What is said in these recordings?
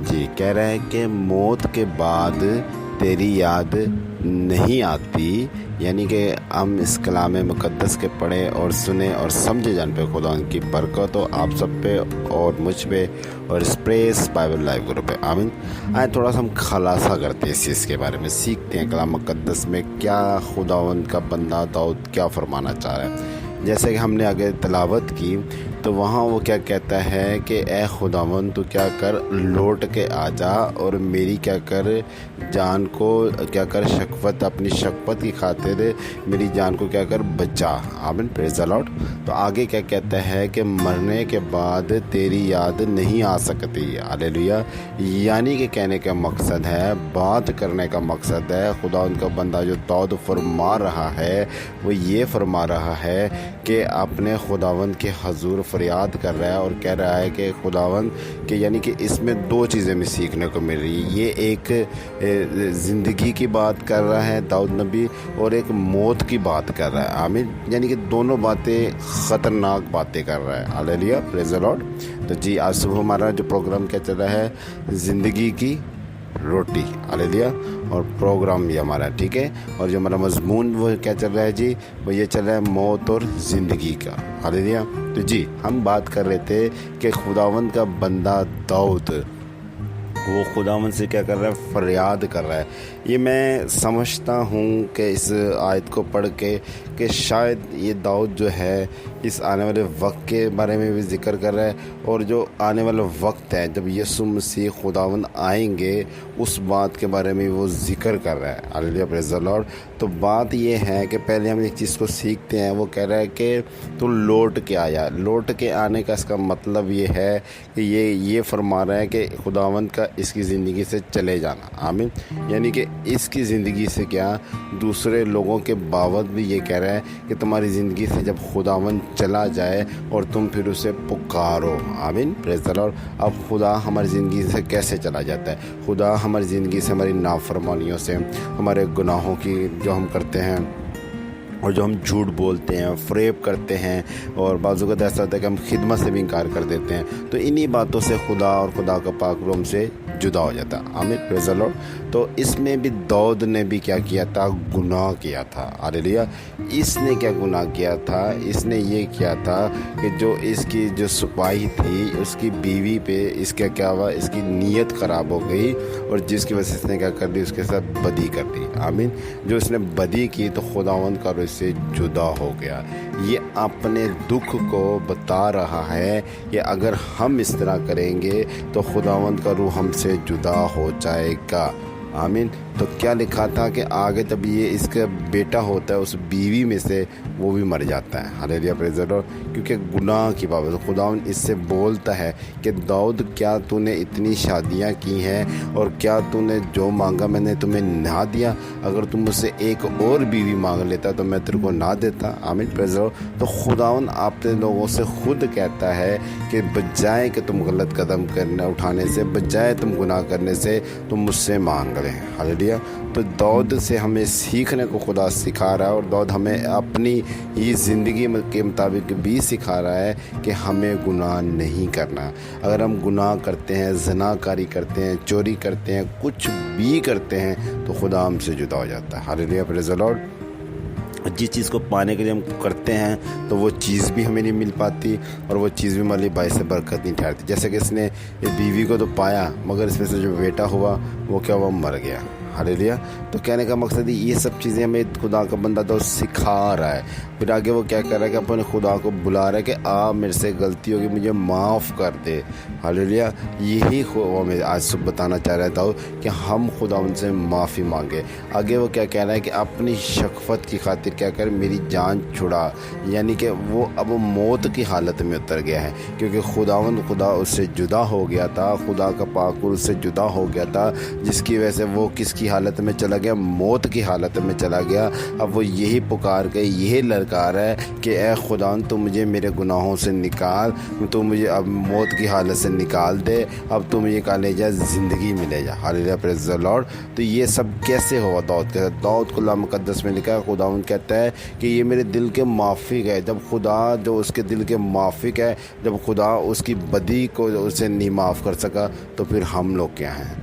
جی کہہ رہا ہے کہ موت کے بعد تیری یاد نہیں آتی، یعنی کہ ہم اس کلام مقدس کے پڑھیں اور سنیں اور سمجھے جان پہ خدا ان کی برکت ہو آپ سب پہ اور مجھ پہ اور اسپریس بائبل لائف گروپ پہ، آمین۔ آئے تھوڑا سا ہم خلاصہ کرتے ہیں اس چیز کے بارے میں، سیکھتے ہیں کلام مقدس میں کیا خداوند کا بندہ داؤد کیا فرمانا چاہ رہا ہے۔ جیسے کہ ہم نے آگے تلاوت کی تو وہاں وہ کیا کہتا ہے کہ اے خداوند تو کیا کر لوٹ کے آ جا اور میری کیا کر جان کو کیا کر شفقت اپنی شفقت کی خاطر میری جان کو کیا کر بچا، آمین، پریز دی لارڈ۔ تو آگے کیا کہتا ہے کہ مرنے کے بعد تیری یاد نہیں آ سکتی، ہاللیلویا۔ یعنی کہ کہنے کا مقصد ہے، بات کرنے کا مقصد ہے، خدا ان کا بندہ جو داؤد فرما رہا ہے وہ یہ فرما رہا ہے کہ اپنے خداوند کے حضور فریاد کر رہا ہے اور کہہ رہا ہے کہ خداوند کہ یعنی کہ اس میں دو چیزیں میں سیکھنے کو مل رہی ہے، یہ ایک زندگی کی بات کر رہا ہے داؤد نبی اور ایک موت کی بات کر رہا ہے، آمین، یعنی کہ دونوں باتیں خطرناک باتیں کر رہا ہے، ہاللیلویا، پریز دی لارڈ۔ تو جی آج صبح ہمارا جو پروگرام کیا چل رہا ہے، زندگی کی روٹی، ہاللیلویا، اور پروگرام یہ ہمارا ٹھیک ہے، اور جو ہمارا مضمون وہ کیا چل رہا ہے جی، وہ یہ چل رہا ہے موت اور زندگی کا، ہاللیلویا۔ تو جی ہم بات کر رہے تھے کہ خداوند کا بندہ داؤد وہ خداوند سے کیا کر رہا ہے، فریاد کر رہا ہے۔ یہ میں سمجھتا ہوں کہ اس آیت کو پڑھ کے کہ شاید یہ داؤد جو ہے اس آنے والے وقت کے بارے میں بھی ذکر کر رہا ہے، اور جو آنے والا وقت ہے جب یسوع مسیح خداوند آئیں گے اس بات کے بارے میں وہ ذکر کر رہا ہے، ہاللیلویا، پریز دی لارڈ۔ تو بات یہ ہے کہ پہلے ہم ایک چیز کو سیکھتے ہیں، وہ کہہ رہا ہے کہ تو لوٹ کے آیا۔ لوٹ کے آنے کا اس کا مطلب یہ ہے کہ یہ فرما رہا ہے کہ خداوند کا اس کی زندگی سے چلے جانا، آمین، یعنی کہ اس کی زندگی سے کیا دوسرے لوگوں کے باوجود بھی یہ کہہ رہا ہے کہ تمہاری زندگی سے جب خداوند چلا جائے اور تم پھر اسے پکارو، آمین، پریز دی لارڈ۔ اب خدا ہماری زندگی سے کیسے چلا جاتا ہے؟ خدا ہماری زندگی سے ہماری نافرمانیوں سے، ہمارے گناہوں کی جو ہم کرتے ہیں اور جو ہم جھوٹ بولتے ہیں، فریب کرتے ہیں، اور بعض اوقات ایسا ہوتا ہے کہ ہم خدمت سے بھی انکار کر دیتے ہیں، تو انہی باتوں سے خدا اور خدا کا پاک روح ہم سے جدا ہو جاتا، آمین، پریز دی لارڈ۔ تو اس میں بھی داؤد نے بھی کیا کیا تھا، گناہ کیا تھا، ہاللیلویا۔ اس نے کیا گناہ کیا تھا؟ اس نے یہ کیا تھا کہ جو اس کی جو سپاہی تھی اس کی بیوی پہ اس کا کیا ہوا، اس کی نیت خراب ہو گئی، اور جس کی وجہ سے اس نے کیا کر دی، اس کے ساتھ بدی کر دی، آمین۔ جو اس نے بدی کی تو خداوند کا روح سے جدا ہو گیا۔ یہ اپنے دکھ کو بتا رہا ہے کہ اگر ہم اس طرح کریں گے تو خداوند کا روح ہم سے جدا ہو جائے گا، آمین۔ تو کیا لکھا تھا کہ آگے جب یہ اس کا بیٹا ہوتا ہے اس بیوی میں سے وہ بھی مر جاتا ہے، ہاللیلویا، پریز دی لارڈ، کیونکہ گناہ کی بابت خداوند اس سے بولتا ہے کہ داؤد کیا تو نے اتنی شادیاں کی ہیں اور کیا تو نے جو مانگا میں نے تمہیں نہ دیا؟ اگر تم مجھ سے ایک اور بیوی مانگ لیتا تو میں تیرے کو نہ دیتا، آمین، پریز دی لارڈ۔ تو خداوند آپ لوگوں سے خود کہتا ہے کہ بجائے کہ تم غلط قدم کرنے اٹھانے سے، بجائے تم گناہ کرنے سے، تم مجھ سے مانگ لیں، ہاللیلویا۔ تو داؤد سے ہمیں سیکھنے کو خدا سکھا رہا ہے، اور داؤد ہمیں اپنی یہ زندگی کے مطابق بھی سکھا رہا ہے کہ ہمیں گناہ نہیں کرنا۔ اگر ہم گناہ کرتے ہیں، زنا کاری کرتے ہیں، چوری کرتے ہیں، کچھ بھی کرتے ہیں تو خدا ہم سے جدا ہو جاتا ہے، ہاللیلویا، پریز دی لارڈ۔ جس چیز کو پانے کے لیے ہم کرتے ہیں تو وہ چیز بھی ہمیں نہیں مل پاتی، اور وہ چیز بھی ہمارے لیے باعث برکت نہیں ٹھہرتی۔ جیسے کہ اس نے بیوی کو تو پایا مگر اس میں سے جو بیٹا ہوا وہ کیا ہوا، مر گیا، ہاللیلویا۔ تو کہنے کا مقصد یہ سب چیزیں ہمیں خدا کا بندہ تو سکھا رہا ہے۔ پھر آگے وہ کیا کر رہا ہے کہ اپنے خدا کو بلا رہا ہے کہ میرے سے غلطی ہوگی، مجھے معاف کر دے، ہاللیلویا۔ یہی ہمیں آج صبح بتانا چاہ رہا تھا کہ ہم خدا ان سے معافی مانگے۔ آگے وہ کیا کہہ رہا ہے کہ اپنی شفقت کی خاطر کیا کر میری جان چھڑا، یعنی کہ وہ اب موت کی حالت میں اتر گیا ہے، کیونکہ خدا اس سے جدا ہو گیا تھا، خدا کا پاک روح اس سے جدا ہو گیا تھا، جس کی وجہ سے وہ کس کی حالت میں چلا گیا, موت کی حالت میں چلا گیا. اب وہ یہی پکار کے یہی للکار ہے کہ اے خدا تو مجھے میرے گناہوں سے نکال, تو مجھے اب موت کی حالت سے نکال دے, اب تو مجھے کہا لے جا زندگی ملے جا. ہالیلویا, پریز دی لارڈ. تو یہ سب کیسے ہوا داؤد کے ساتھ؟ داؤد کو اللہ مقدس میں لکھا ہے, خداوند کہتا ہے کہ یہ میرے دل کے موافق ہے. جب خدا جو اس کے دل کے موافق ہے, جب خدا اس کی بدی کو اسے نہیں معاف کر سکا, تو پھر ہم لوگ کیا ہیں؟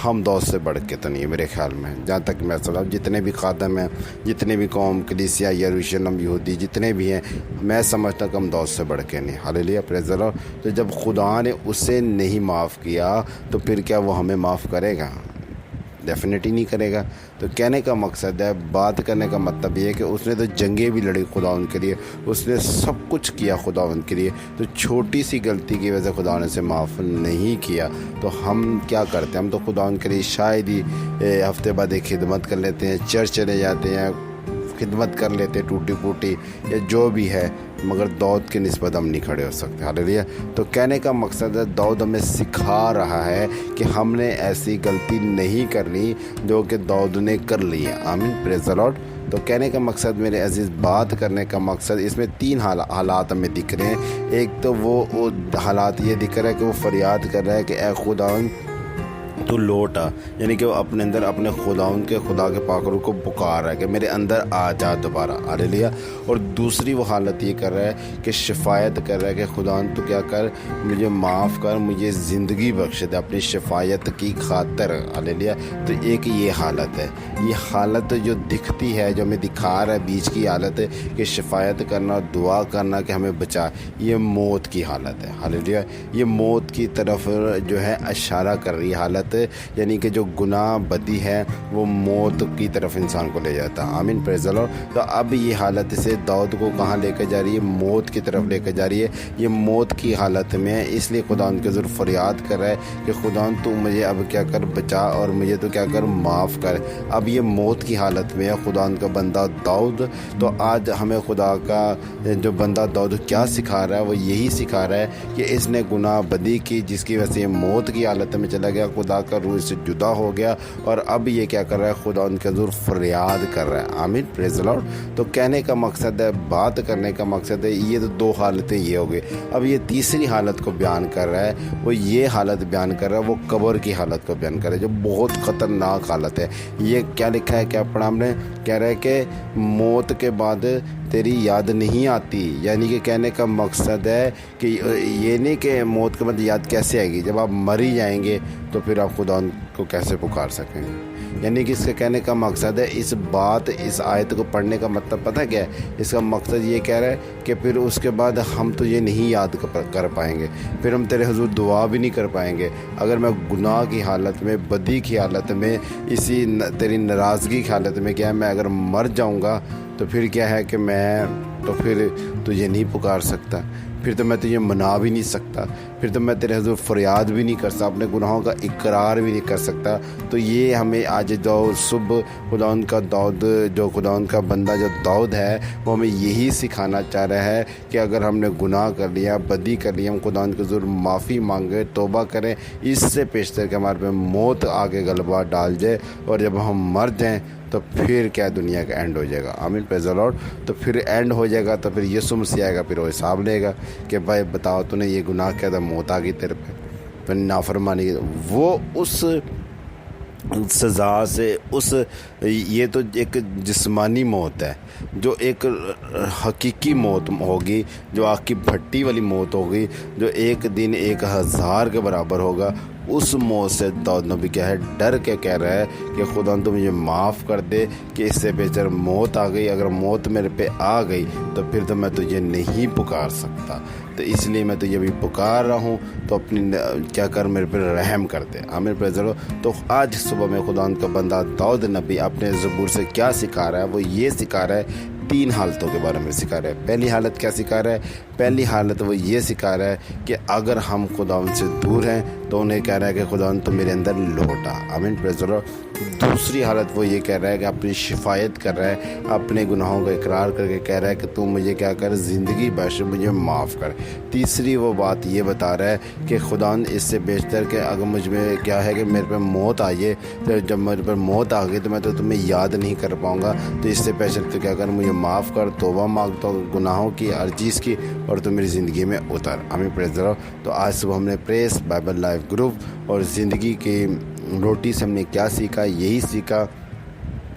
ہم داؤد سے بڑھ کے تو نہیں ہے میرے خیال میں. جہاں تک میں سمجھا, جتنے بھی خادم ہیں, جتنے بھی قوم, کلیسیا, یروشلم, یہودی جتنے بھی ہیں, میں سمجھتا کہ ہم داؤد سے بڑھ کے نہیں. ہالیلویا, پریز دی لارڈ. تو جب خدا نے اسے نہیں معاف کیا تو پھر کیا وہ ہمیں معاف کرے گا؟ ڈیفینیٹلی نہیں کرے گا. تو کہنے کا مقصد ہے, بات کرنے کا مطلب یہ ہے کہ اس نے تو جنگیں بھی لڑی خداوند کے لیے, اس نے سب کچھ کیا خداوند کے لیے. تو چھوٹی سی غلطی کی وجہ سے خدا نے اسے معاف نہیں کیا. تو ہم کیا کرتے ہیں؟ ہم تو خداوند کے لیے شاید ہی ہفتے بعد ایک خدمت کر لیتے ہیں, چرچ چلے جاتے ہیں, خدمت کر لیتے ٹوٹی پوٹی یا جو بھی ہے, مگر داؤد کی نسبت ہم نہیں کھڑے ہو سکتے. ہالیلویا. تو کہنے کا مقصد ہے داؤد ہمیں سکھا رہا ہے کہ ہم نے ایسی غلطی نہیں کرنی جو کہ داؤد نے کر لی ہے. آمین, پریز دی لارڈ. تو کہنے کا مقصد میرے عزیز, بات کرنے کا مقصد, اس میں 3 حالات ہمیں دکھ رہے ہیں. ایک تو وہ حالات یہ دکھ رہا ہے کہ وہ فریاد کر رہا ہے کہ اے خداوند تو لوٹ آ, یعنی کہ وہ اپنے اندر اپنے خدا کے پاک روح کو پکار رہا ہے کہ میرے اندر آ جا دوبارہ. ہالیلویا. اور دوسری وہ حالت یہ کر رہا ہے کہ شفایت کر رہا ہے کہ خدا تو کیا کر, مجھے معاف کر, مجھے زندگی بخش دے اپنی شفایت کی خاطر. ہالیلویا. تو ایک یہ حالت ہے, یہ حالت جو دکھتی ہے, جو ہمیں دکھا رہا ہے بیچ کی حالت ہے کہ شفایت کرنا, دعا کرنا کہ ہمیں بچا, یہ موت کی حالت ہے. ہالیلویا. یہ موت کی طرف جو ہے اشارہ کر رہی حالت, یعنی کہ جو گناہ بدی ہے وہ موت کی طرف انسان کو لے جاتا ہے. آمین, پریز دی لارڈ. تو اب یہ حالت سے داؤد کو کہاں لے کے جا رہی ہے؟ موت کی طرف لے کے جا رہی ہے. یہ موت کی حالت میں ہے, اس لیے خدا ان کے ضرور فریاد کر رہا ہے کہ خدا تو مجھے اب کیا کر, بچا, اور مجھے تو کیا کر, معاف کر. اب یہ موت کی حالت میں ہے خدا ان کا بندہ داؤد. تو آج ہمیں خدا کا جو بندہ داؤد کیا سکھا رہا ہے؟ وہ یہی سکھا رہا ہے کہ اس نے گناہ بدی کی جس کی وجہ سے یہ موت کی حالت میں چلا گیا, خدا کا روح سے جدا ہو گیا, اور اب یہ کیا کر رہا ہے؟ خدا ان کے حضور فریاد کر رہا ہے. آمین, پریز دی لارڈ. تو کہنے کا مقصد ہے, بات کرنے کا مقصد ہے, یہ تو 2 حالتیں یہ ہو گئی. اب یہ تیسری حالت کو بیان کر رہا ہے, وہ یہ حالت بیان کر رہا ہے, وہ قبر کی حالت کو بیان کر رہا ہے, جو بہت خطرناک حالت ہے. یہ کیا لکھا ہے, کیا پڑھا ہم نے؟ کہہ رہا ہے کہ موت کے بعد تیری یاد نہیں آتی. یعنی کہ کہنے کا مقصد ہے کہ یہ نہیں کہ موت کے بعد یاد کیسے آئے گی, جب آپ مر ہی جائیں گے تو پھر آپ خدا کو کیسے پکار سکیں گے. یعنی کہ اس کے کہنے کا مقصد ہے, اس آیت کو پڑھنے کا مطلب پتہ کیا ہے؟ اس کا مقصد یہ کہہ رہا ہے کہ پھر اس کے بعد ہم تو یہ نہیں یاد کر پائیں گے, پھر ہم تیرے حضور دعا بھی نہیں کر پائیں گے. اگر میں گناہ کی حالت میں, بدی کی حالت میں, اسی تیری ناراضگی کی حالت میں کیا ہے, میں اگر مر جاؤں گا تو پھر کیا ہے کہ میں تو پھر تجھے نہیں پکار سکتا, پھر تو میں تجھے منا بھی نہیں سکتا, پھر تو میں تیرے حضور فریاد بھی نہیں کر سکتا, اپنے گناہوں کا اقرار بھی نہیں کر سکتا. تو یہ ہمیں آج صبح خداوند کا داؤد, جو خداوند کا بندہ جو داؤد ہے, وہ ہمیں یہی سکھانا چاہ رہا ہے کہ اگر ہم نے گناہ کر لیا, بدی کر لی, ہم خداوند کے ضرور معافی مانگے, توبہ کریں, اس سے پیشتر کہ ہمارے پہ موت آگے غلبہ ڈال جائے, اور جب ہم مر جائیں تو پھر کیا دنیا کا اینڈ ہو جائے گا. آمین, پریز دی لارڈ. تو پھر اینڈ ہو جائے گا, تو پھر یسوع مسیح آئے گا, پھر وہ حساب لے گا کہ بھائی بتاؤ تو نے یہ گناہ کیا تھا, موت آ گئی تیرے پہ, تو نافرمانی کی. وہ اس سزا سے, یہ تو ایک جسمانی موت ہے, جو ایک حقیقی موت ہوگی, جو آگ کی بھٹی والی موت ہوگی, جو ایک دن 1000 کے برابر ہوگا. اس موت سے داؤد نبی کیا ہے, ڈر کے کہہ رہا ہے کہ خدا تو مجھے معاف کر دے, کہ اس سے بہتر موت آ گئی, اگر موت میرے پہ آ گئی تو پھر تو میں تجھے نہیں پکار سکتا, تو اس لیے میں تجھے بھی پکار رہا ہوں, تو اپنی کیا کر, میرے پہ رحم کر دے. آمین, پریز دی لارڈ. تو آج صبح میں خدا کا بندہ داؤد نبی اپنے زبور سے کیا سکھا رہا ہے؟ وہ یہ سکھا رہا ہے, 3 حالتوں کے بارے میں سکھا رہا ہے. پہلی حالت کیا سکھا رہا ہے؟ پہلی حالت وہ یہ سکھا رہا ہے کہ اگر ہم خدا سے دور ہیں تو انہیں کہہ رہا ہے کہ خدا تو میرے اندر لوٹا. آمین. پریز دی لارڈ. دوسری حالت وہ یہ کہہ رہا ہے کہ اپنی شفایت کر رہا ہے, اپنے گناہوں کا اقرار کر کے کہہ رہا ہے کہ تو مجھے کیا کر, زندگی بخش, مجھے معاف کر. تیسری وہ بات یہ بتا رہا ہے کہ خدا اس سے بیشتر کہ اگر مجھ میں کیا ہے کہ میرے پہ موت آئیے, تو جب میرے پر موت آ گئی تو میں تو تمہیں یاد نہیں کر پاؤں گا, تو اس سے بہتر تو کیا کر, مجھے معاف کر, توبہ مانگتا ہوں گناہوں کی, ہر چیز کی, اور تو میری زندگی میں اتر. آمین. پریز دی لارڈ. تو آج صبح ہم نے پریس بائبل لائف گروپ اور زندگی کی روٹی سے ہم نے کیا سیکھا, یہی سیکھا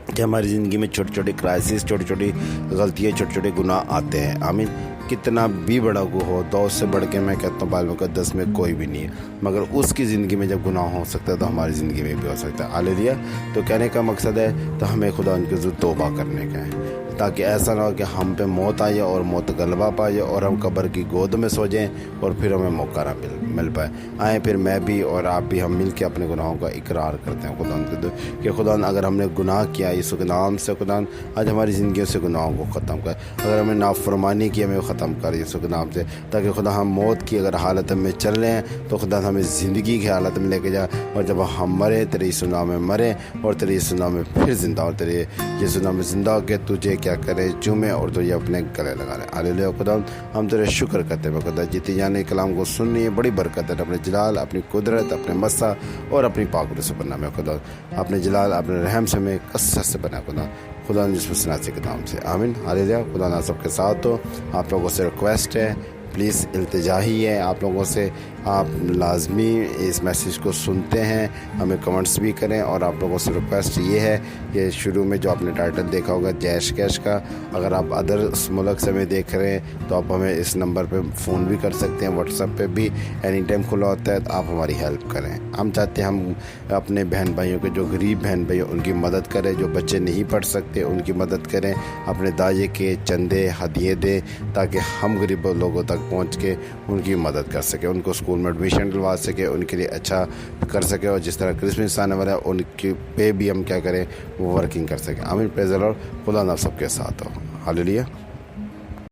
کہ ہماری زندگی میں چھوٹی چھوٹی کرائسس, چھوٹی چھوٹی غلطیاں, چھوٹے چھوٹے گناہ آتے ہیں. آمین. کتنا بھی بڑا گناہ ہو, تو اس سے بڑھ کے میں کہتا ہوں بائبل مقدس میں کوئی بھی نہیں ہے, مگر اس کی زندگی میں جب گناہ ہو سکتا ہے تو ہماری زندگی میں بھی ہو سکتا ہے. ہاللیلویا. تو کہنے کا مقصد ہے تو ہمیں خدا ان کے ضرور توبہ کرنے کا ہے, تاکہ ایسا نہ ہو کہ ہم پہ موت آئے اور موت غلبہ پائے اور ہم قبر کی گود میں سو جائیں اور پھر ہمیں موقع نہ مل پائے. آئیں پھر میں بھی اور آپ بھی ہم مل کے اپنے گناہوں کا اقرار کرتے ہیں خدا کے کہ خدا اگر ہم نے گناہ کیا یسوع کے نام سے, خدا آج ہماری زندگیوں سے گناہوں کو ختم کر. اگر ہمیں نافرمانی کی, ہمیں ختم کر یسوع کے نام سے, تاکہ خدا ہم موت کی اگر حالت میں چل رہے ہیں تو خدا ہمیں زندگی کی حالت میں لے کے جا, اور جب ہم مرے تیرے یسوع نام میں مرے اور تیرے یسوع نام میں پھر زندہ, اور تیرے یسوع نام میں زندہ ہو کے تجھے کیا کرے, چومے اور تجھے اپنے گلے لگا لے. ہاللیلویا. خدا ہم تیرے شکر کرتے ہیں خدا, جتنی جانے کلام کو سننی ہے بڑی برکت ہے, اپنے جلال, اپنی قدرت, اپنے مسا اور اپنی پاک سے بننا میں خدا, اپنے جلال, اپنے رحم سے میں کثرت سے بنا خدا جس میں سناسی کے نام سے. آمین. ہاللیلویا. خدا نہ سب کے ساتھ ہو. آپ لوگوں سے ریکویسٹ ہے, پلیز التجا ہی ہے آپ لوگوں سے, آپ لازمی اس میسیج کو سنتے ہیں, ہمیں کمنٹس بھی کریں, اور آپ لوگوں سے ریکویسٹ یہ ہے کہ شروع میں جو آپ نے ٹائٹل دیکھا ہوگا جیش کیش کا, اگر آپ ادر ملک سے ہمیں دیکھ رہے ہیں تو آپ ہمیں اس نمبر پہ فون بھی کر سکتے ہیں, واٹس ایپ پہ بھی اینی ٹائم کھلا ہوتا ہے, تو آپ ہماری ہیلپ کریں. ہم چاہتے ہیں ہم اپنے بہن بھائیوں کے, جو غریب بہن بھائی ان کی مدد کریں, جو بچے نہیں پڑھ سکتے ان کی مدد کریں, اپنے دائیں کے چندے ہدیے دیں, تاکہ ہم غریب لوگوں تک پہنچ کے ان کی مدد کر سکیں, ان کو اسکول میں ایڈمیشن دلوا سکے, ان کے لیے اچھا کر سکے, اور جس طرح کرسمس آنے والا ہے ان کے پہ بھی ہم کیا کریں, وہ ورکنگ کر سکیں. آمین. پریز دی لارڈ. خدا آپ سب کے ساتھ ہو. ہاللیلویا.